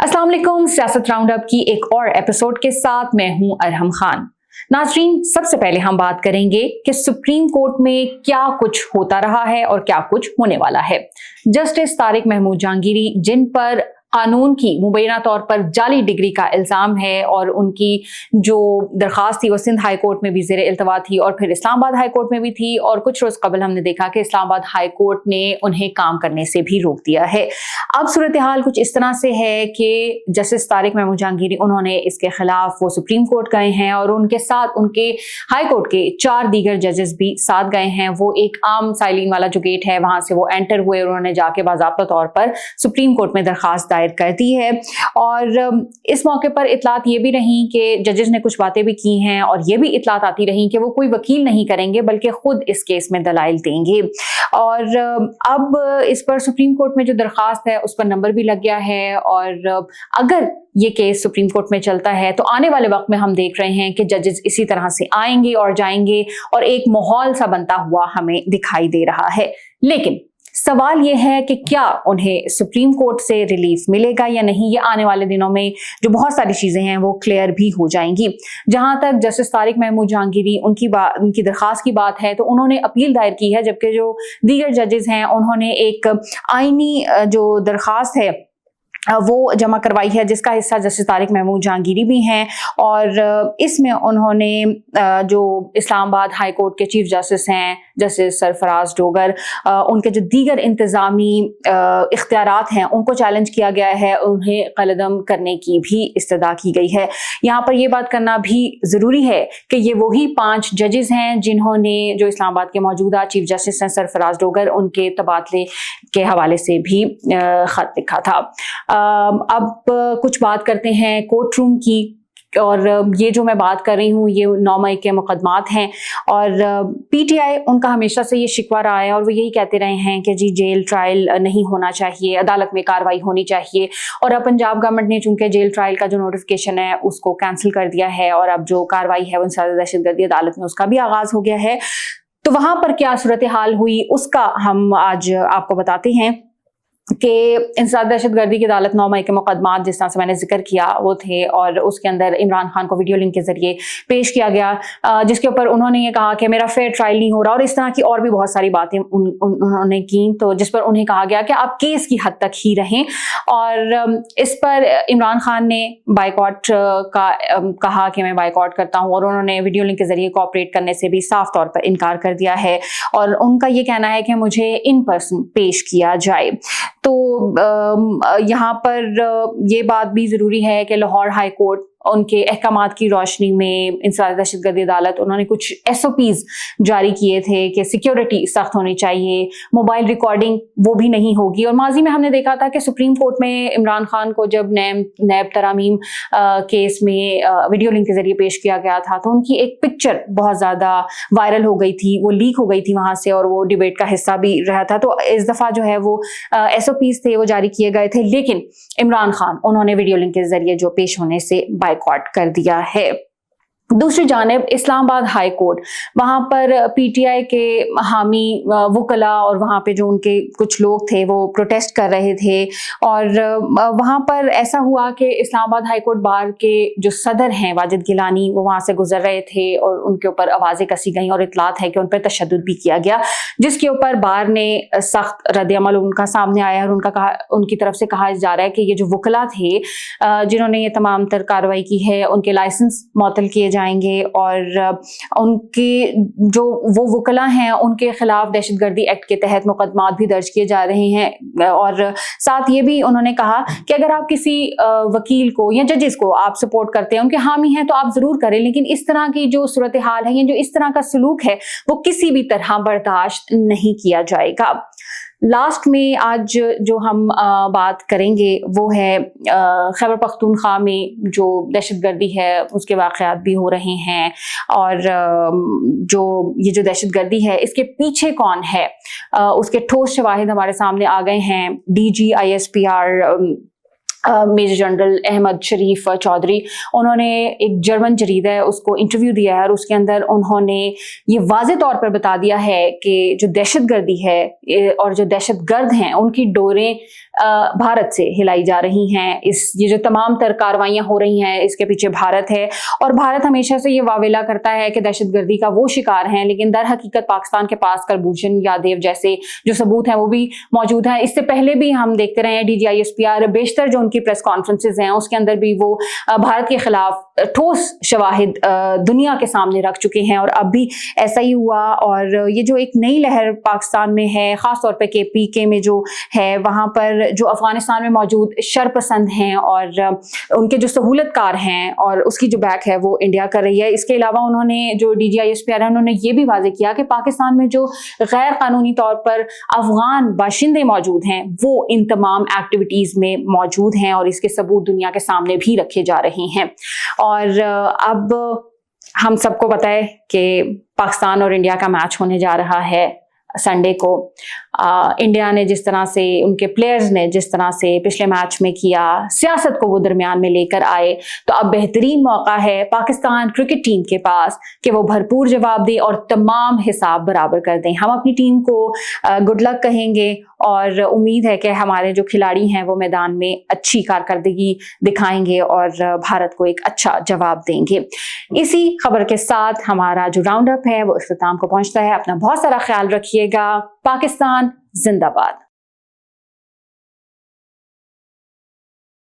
अस्सलाम वालेकुम। सियासत राउंड अप की एक और एपिसोड के साथ मैं हूं अरहम खान। नाज़रीन, सबसे पहले हम बात करेंगे कि सुप्रीम कोर्ट में क्या कुछ होता रहा है और क्या कुछ होने वाला है। जस्टिस तारिक महमूद जहांगीरी, जिन पर कानून की मुबैना तौर पर जाली डिग्री का इल्ज़ाम है और उनकी जो दरख्वास्त थी वो सिंध हाई कोर्ट में भी ज़ेर इल्तवा थी और फिर इस्लामाबाद हाई कोर्ट में भी थी, और कुछ रोज़ कबल हमने देखा कि इस्लामाबाद हाई कोर्ट ने उन्हें काम करने से भी रोक दिया है। अब सूरत हाल कुछ इस तरह से है कि जस्टिस तारिक महमूद जहांगीरी, उन्होंने इसके खिलाफ वो सुप्रीम कोर्ट गए हैं और उनके साथ उनके हाई कोर्ट के 4 दीगर जजेस भी साथ गए हैं। वो एक आम साइलिन वाला जो गेट है वहां से वो एंटर हुए और उन्होंने जाके बाज़ाब्ता तौर पर सुप्रीम कोर्ट में दरखास्त दायर कर दी है। और इस मौके पर इतलात ये भी रही कि जजेस ने कुछ बातें भी की हैं और ये भी इतलात आती रही कि वो कोई वकील नहीं करेंगे बल्कि खुद इस केस में दलाइल देंगे। और अब इस पर सुप्रीम कोर्ट में जो दरखास्त है उस पर नंबर भी लग गया है, और अगर ये केस सुप्रीम कोर्ट में चलता है तो आने वाले वक्त में हम देख रहे हैं कि जजेस इसी तरह से आएंगे और जाएंगे और एक माहौल सा बनता हुआ हमें दिखाई दे रहा है। लेकिन सवाल यह है कि क्या उन्हें सुप्रीम कोर्ट से रिलीफ मिलेगा या नहीं। ये आने वाले दिनों में जो बहुत सारी चीजें हैं वो क्लियर भी हो जाएंगी। जहां तक जस्टिस तारिक महमूद जहांगीरी उनकी दरखास्त की बात है तो उन्होंने अपील दायर की है, जबकि जो दीगर जजेस हैं उन्होंने एक आईनी जो दरखास्त है वो जमा करवाई है, जिसका हिस्सा जस्टिस तारिक महमूद जहांगीरी भी हैं। और इसमें उन्होंने जो इस्लामाबाद हाई कोर्ट के चीफ जस्टिस हैं जस्टिस सरफराज डोगर, उनके जो दीगर इंतज़ामी इख्तियारात हैं उनको चैलेंज किया गया है, उन्हें कलअदम करने की भी इस्तदा की गई है। यहाँ पर यह बात करना भी ज़रूरी है कि ये वही 5 जजेस हैं जिन्होंने जो इस्लामाबाद के मौजूदा चीफ जस्टिस हैं सरफराज डोगर, उनके तबादले के हवाले से भी ख़त लिखा था। अब कुछ बात करते हैं कोर्ट रूम की, और ये जो मैं बात कर रही हूँ ये 9 मई के मुकदमात हैं। और पीटीआई, उनका हमेशा से ये शिकवा रहा है और वो यही कहते रहे हैं कि जी जेल ट्रायल नहीं होना चाहिए, अदालत में कार्रवाई होनी चाहिए। और अब पंजाब गवर्नमेंट ने चूंकि जेल ट्रायल का जो नोटिफिकेशन है उसको कैंसिल कर दिया है और अब जो कार्रवाई है वो इंसदाद दहशतगर्दी अदालत में उसका भी आगाज हो गया है। तो वहां पर क्या सूरत हाल हुई उसका हम आज आपको बताते हैं कि इंसदाद दहशतगर्दी की अदालत 9 मई के मुकदमात जिस तरह से मैंने जिक्र किया वो थे, और उसके अंदर इमरान खान को वीडियो लिंक के जरिए पेश किया गया, जिसके ऊपर उन्होंने ये कहा कि मेरा फेयर ट्रायल नहीं हो रहा, और इस तरह की और भी बहुत सारी बातें उन्होंने की। तो जिस पर उन्हें कहा गया कि आप केस की हद तक ही रहें, और इस पर इमरान खान ने बाइकआउट का कहा कि मैं बाइकआउट करता हूँ, और उन्होंने वीडियो लिंक के जरिए कोऑपरेट करने से भी साफ तौर पर इनकार कर दिया है। और उनका ये कहना है कि मुझे इन पर्सन पेश किया जाए। तो यहाँ पर ये बात भी ज़रूरी है कि लाहौर हाई कोर्ट उनके अहकामात की रोशनी में इंसदाद दहशतगर्दी अदालत, उन्होंने कुछ SOPs जारी किए थे कि सिक्योरिटी सख्त होनी चाहिए, मोबाइल रिकॉर्डिंग वो भी नहीं होगी। और माजी में हमने देखा था कि सुप्रीम कोर्ट में इमरान खान को जब नैब तरामीम केस में वीडियो लिंक के जरिए पेश किया गया था तो उनकी एक पिक्चर बहुत ज़्यादा वायरल हो गई थी, वो लीक हो गई थी वहाँ से, और वो डिबेट का हिस्सा भी रहा था। तो इस दफ़ा जो है वो SOPs थे वो जारी किए गए थे, लेकिन इमरान खान उन्होंने वीडियो लिंक के जरिए जो पेश होने से बाइकआउट कर दिया है। दूसरी जानिब इस्लामाबाद हाई कोर्ट, वहाँ पर पीटीआई के हामी वकला और वहाँ पे जो उनके कुछ लोग थे वो प्रोटेस्ट कर रहे थे, और वहाँ पर ऐसा हुआ कि इस्लामाबाद हाई कोर्ट बार के जो सदर हैं वाजिद गिलानी, वो वहाँ से गुजर रहे थे और उनके ऊपर आवाज़ें कसी गईं और इतलात है कि उन पर तशद्दुद भी किया गया, जिसके ऊपर बार ने सख्त रद्द-ए-अमल उनका सामने आया और उनकी तरफ से कहा जा रहा है कि ये जो वकला थे जिन्होंने ये तमाम तर कार्रवाई की है उनके लाइसेंस मुअत्तल किए जाएंगे, और उनके जो वो वकला हैं उनके खिलाफ दहशतगर्दी एक्ट के तहत मुकदमात भी दर्ज किए जा रहे हैं। और साथ ये भी उन्होंने कहा कि अगर आप किसी वकील को या जजेस को आप सपोर्ट करते हैं, उनके हामी हैं, तो आप जरूर करें, लेकिन इस तरह की जो सूरत हाल है या जो इस तरह का सलूक है वो किसी भी तरह बर्दाश्त नहीं किया जाएगा। लास्ट में आज जो हम बात करेंगे वो है खैबर पख्तूनख्वा में जो दहशतगर्दी है उसके वाक़यात भी हो रहे हैं, और जो ये जो दहशतगर्दी है इसके पीछे कौन है उसके ठोस शवाहिद हमारे सामने आ गए हैं। DG ISPR major general Ahmed Sharif Chaudhry, उन्होंने एक जर्मन जरीदा है उसको इंटरव्यू दिया है और उसके अंदर उन्होंने ये वाज़े तौर पर बता दिया है कि जो दहशतगर्दी है और जो दहशतगर्द हैं उनकी डोरें भारत से हिलाई जा रही हैं। ये जो तमाम तर कार्रवाइयाँ हो रही हैं इसके पीछे भारत है, और भारत हमेशा से ये वावेला करता है कि दहशतगर्दी का वो शिकार हैं, लेकिन दर हकीकत पाकिस्तान के पास कुलभूषण यादव जैसे जो सबूत हैं वो भी मौजूद हैं। इससे पहले भी हम देखते रहे हैं DGISPR बेशतर जो उनकी प्रेस कॉन्फ्रेंसेज हैं उसके अंदर भी वो भारत के खिलाफ ठोस शवाहिद दुनिया के सामने रख चुके हैं, और अब भी ऐसा ही हुआ। और ये जो एक नई लहर पाकिस्तान में है, खास तौर पे KPK में जो है, वहाँ पर जो अफगानिस्तान में मौजूद शरपसंद हैं और उनके जो सहूलतकार हैं, और उसकी जो बैक है वो इंडिया कर रही है। इसके अलावा उन्होंने जो DGISPR है उन्होंने ये भी वाज़ेह किया कि पाकिस्तान में जो गैर कानूनी तौर पर अफगान बाशिंदे मौजूद हैं वो इन तमाम एक्टिविटीज़ में मौजूद हैं, और इसके सबूत दुनिया के सामने भी रखे जा रहे हैं। और अब हम सबको पता है कि पाकिस्तान और इंडिया का मैच होने जा रहा है संडे को। इंडिया ने जिस तरह से, उनके प्लेयर्स ने जिस तरह से पिछले मैच में किया, सियासत को वो दरमियान में लेकर आए, तो अब बेहतरीन मौका है पाकिस्तान क्रिकेट टीम के पास कि वो भरपूर जवाब दे और तमाम हिसाब बराबर कर दें। हम अपनी टीम को गुड लक कहेंगे, और उम्मीद है कि हमारे जो खिलाड़ी हैं वो मैदान में अच्छी कारकर्दगी दिखाएंगे और भारत को एक अच्छा जवाब देंगे। इसी खबर के साथ हमारा जो राउंड अप है वो इख्तिताम को पहुंचता है। अपना बहुत सारा ख्याल रखिएगा। पाकिस्तान जिंदाबाद।